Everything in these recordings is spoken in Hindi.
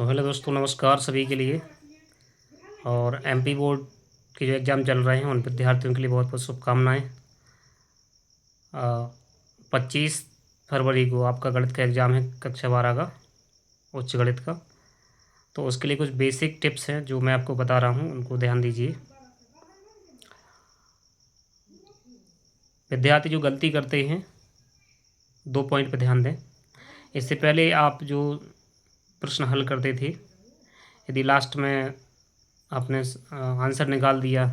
तो हेलो दोस्तों, नमस्कार सभी के लिए। और एमपी बोर्ड के जो एग्ज़ाम चल रहे हैं उन विद्यार्थियों के लिए बहुत बहुत शुभकामनाएं। 25 फरवरी को आपका गणित का एग्ज़ाम है, कक्षा 12 का, उच्च गणित का। तो उसके लिए कुछ बेसिक टिप्स हैं जो मैं आपको बता रहा हूं, उनको ध्यान दीजिए। विद्यार्थी जो गलती करते हैं, 2 पॉइंट पर ध्यान दें। इससे पहले आप जो प्रश्न हल करते थे, यदि लास्ट में आपने आंसर निकाल दिया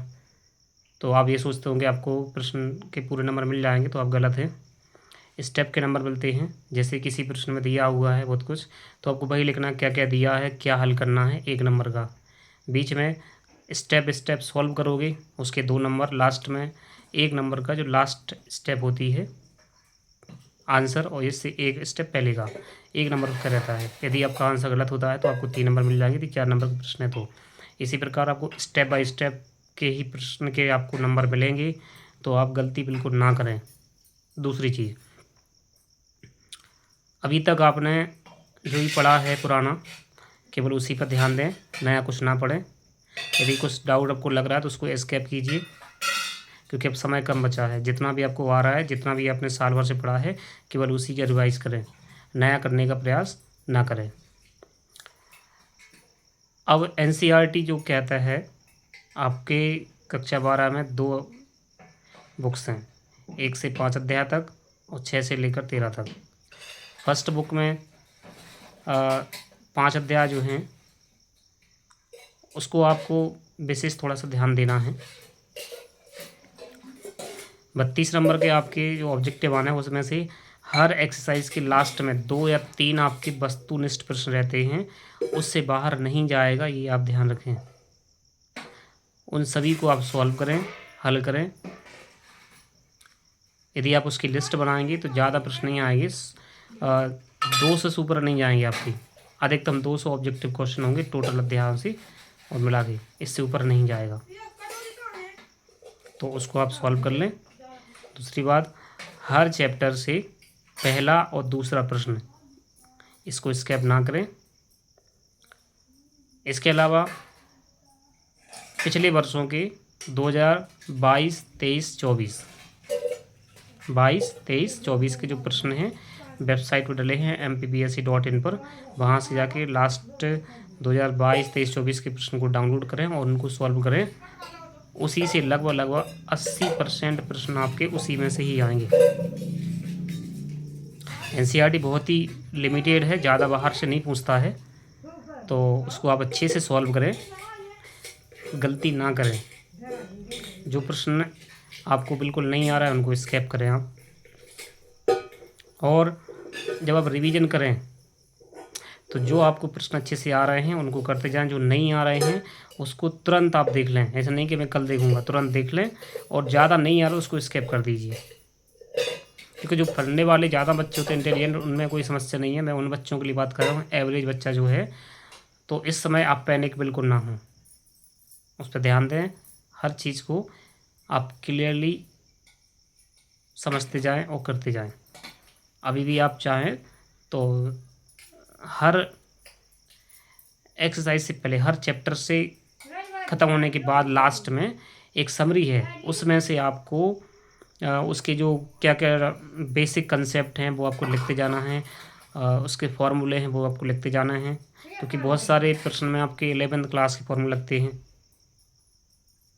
तो आप ये सोचते होंगे आपको प्रश्न के पूरे नंबर मिल जाएंगे, तो आप गलत हैं। स्टेप के नंबर मिलते हैं। जैसे किसी प्रश्न में दिया हुआ है बहुत कुछ, तो आपको वही लिखना क्या क्या दिया है, क्या हल करना है, 1 नंबर का। बीच में स्टेप स्टेप सॉल्व करोगे, उसके 2 नंबर। लास्ट में 1 नंबर का जो लास्ट स्टेप होती है आंसर, और इससे 1 स्टेप पहले का 1 नंबर का रहता है। यदि आपका आंसर गलत होता है तो आपको 3 नंबर मिल जाएंगे। यदि 4 नंबर का प्रश्न है तो इसी प्रकार आपको स्टेप बाय स्टेप के ही प्रश्न के आपको नंबर मिलेंगे, तो आप गलती बिल्कुल ना करें। दूसरी चीज़, अभी तक आपने जो भी पढ़ा है पुराना, केवल उसी पर ध्यान दें, नया कुछ ना पढ़ें। यदि कुछ डाउट आपको लग रहा है तो उसको एस्केप कीजिए, क्योंकि अब समय कम बचा है। जितना भी आपको आ रहा है, जितना भी आपने साल भर से पढ़ा है, केवल उसी का रिवाइज करें, नया करने का प्रयास ना करें। अब एनसीईआरटी जो कहता है, आपके कक्षा 12 में 2 बुक्स हैं, 1 से 5 अध्याय तक और 6 से लेकर 13 तक। फर्स्ट बुक में 5 अध्याय जो हैं उसको आपको विशेष थोड़ा सा ध्यान देना है। 32 नंबर के आपके जो ऑब्जेक्टिव आने हैं उसमें से हर एक्सरसाइज के लास्ट में 2 या 3 आपके वस्तुनिष्ठ प्रश्न रहते हैं, उससे बाहर नहीं जाएगा, ये आप ध्यान रखें। उन सभी को आप सॉल्व करें, हल करें। यदि आप उसकी लिस्ट बनाएंगे तो ज़्यादा प्रश्न नहीं आएंगे, 200 से ऊपर नहीं जाएंगे आपकी। अधिकतम 200 ऑब्जेक्टिव क्वेश्चन होंगे टोटल अध्यायों से और मिला के, इससे ऊपर नहीं जाएगा। तो उसको आप सॉल्व कर लें। दूसरी बात, हर चैप्टर से पहला और दूसरा प्रश्न, इसको स्किप ना करें। इसके अलावा पिछले वर्षों के 2022, 23, 24 के जो प्रश्न हैं वेबसाइट पर डले हैं mpbse.in पर, वहाँ से जाके लास्ट 2022, 23, 24 के प्रश्न को डाउनलोड करें और उनको सॉल्व करें। उसी से लगभग 80% प्रश्न आपके उसी में से ही आएंगे। एनसीईआरटी बहुत ही लिमिटेड है, ज़्यादा बाहर से नहीं पूछता है, तो उसको आप अच्छे से सॉल्व करें, गलती ना करें। जो प्रश्न आपको बिल्कुल नहीं आ रहा है उनको स्किप करें आप। और जब आप रिवीजन करें तो जो आपको प्रश्न अच्छे से आ रहे हैं उनको करते जाएं, जो नहीं आ रहे हैं उसको तुरंत आप देख लें। ऐसा नहीं कि मैं कल देखूंगा, तुरंत देख लें। और ज़्यादा नहीं आ रहा उसको स्किप कर दीजिए, क्योंकि जो पढ़ने वाले ज़्यादा बच्चे होते हैं इंटेलिजेंट, उनमें कोई समस्या नहीं है। मैं उन बच्चों के लिए बात कर रहा हूँ, एवरेज बच्चा जो है। तो इस समय आप पैनिक बिल्कुल ना हो, उस पर ध्यान दें। हर चीज़ को आप क्लियरली समझते जाएं और करते जाएं। अभी भी आप चाहें तो हर एक्सरसाइज से पहले, हर चैप्टर से ख़त्म होने के बाद लास्ट में एक समरी है, उसमें से आपको उसके जो क्या क्या बेसिक कंसेप्ट हैं वो आपको लिखते जाना है, उसके फॉर्मूले हैं वो आपको लिखते जाना है, क्योंकि बहुत सारे प्रश्न में आपके 11th क्लास के फॉर्मूले लगते हैं,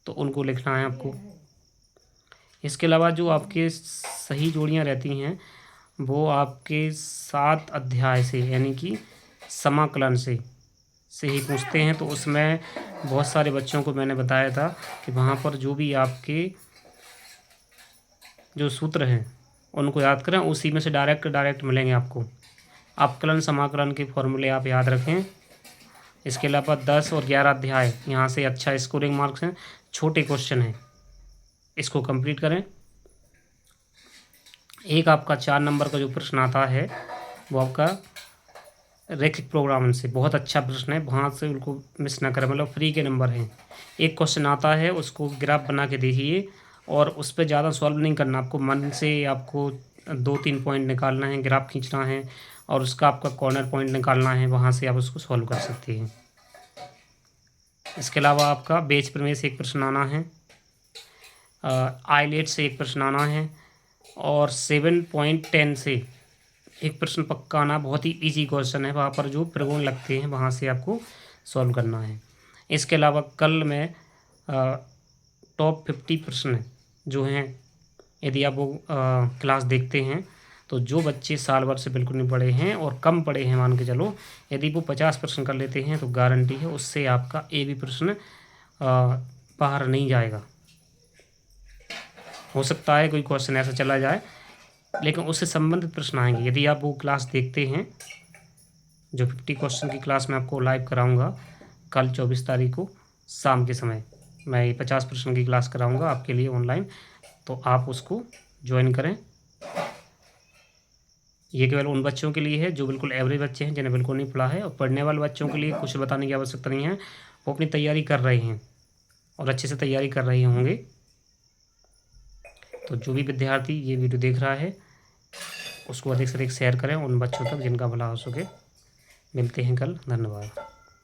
तो उनको लिखना है आपको। इसके अलावा जो आपके सही जोड़ियाँ रहती हैं वो आपके 7 अध्याय से, यानी कि समाकलन से ही पूछते हैं। तो उसमें बहुत सारे बच्चों को मैंने बताया था कि वहाँ पर जो भी आपके जो सूत्र हैं उनको याद करें, उसी में से डायरेक्ट मिलेंगे आपको। अपकलन समाकलन के फॉर्मूले आप याद रखें। इसके अलावा 10 और 11 अध्याय, यहाँ से अच्छा स्कोरिंग मार्क्स हैं, छोटे क्वेश्चन हैं, इसको कंप्लीट करें। एक आपका 4 नंबर का जो प्रश्न आता है वो आपका रैखिक प्रोग्राम से बहुत अच्छा प्रश्न है, वहाँ से उनको मिस ना करें, मतलब फ्री के नंबर हैं। एक क्वेश्चन आता है, उसको ग्राफ बना के देखिए और उस पर ज़्यादा सॉल्व नहीं करना, आपको मन से आपको 2-3 पॉइंट निकालना है, ग्राफ खींचना है और उसका आपका कॉर्नर पॉइंट निकालना है, वहाँ से आप उसको सॉल्व कर सकते हैं। इसके अलावा आपका बेच प्रमेय से एक प्रश्न आना है, आइलेट से एक प्रश्न आना है, और 7.10 से एक प्रश्न पक्का आना। बहुत ही इजी क्वेश्चन है, वहाँ पर जो प्रगुण लगते हैं वहाँ से आपको सॉल्व करना है। इसके अलावा कल मैं टॉप 50 प्रश्न जो हैं, यदि आप वो क्लास देखते हैं तो जो बच्चे साल भर से बिल्कुल नहीं पढ़े हैं और कम पढ़े हैं, मान के चलो यदि वो 50 प्रश्न कर लेते हैं तो गारंटी है उससे आपका एक भी प्रश्न बाहर नहीं जाएगा। हो सकता है कोई क्वेश्चन ऐसा चला जाए, लेकिन उससे संबंधित प्रश्न आएंगे। यदि आप वो क्लास देखते हैं, जो 50 क्वेश्चन की क्लास मैं आपको लाइव कराऊंगा कल 24 तारीख को शाम के समय, मैं ये 50 प्रश्न की क्लास कराऊंगा आपके लिए ऑनलाइन, तो आप उसको ज्वाइन करें। ये केवल उन बच्चों के लिए है जो बिल्कुल एवरेज बच्चे हैं, जिन्हें बिल्कुल नहीं पढ़ा है, और पढ़ने वाले बच्चों के लिए कुछ बताने की आवश्यकता नहीं है, वो अपनी तैयारी कर रहे हैं और अच्छे से तैयारी कर रहे होंगे। तो जो भी विद्यार्थी ये वीडियो देख रहा है उसको अधिक से अधिक शेयर करें उन बच्चों तक जिनका भला हो सके। मिलते हैं कल, धन्यवाद।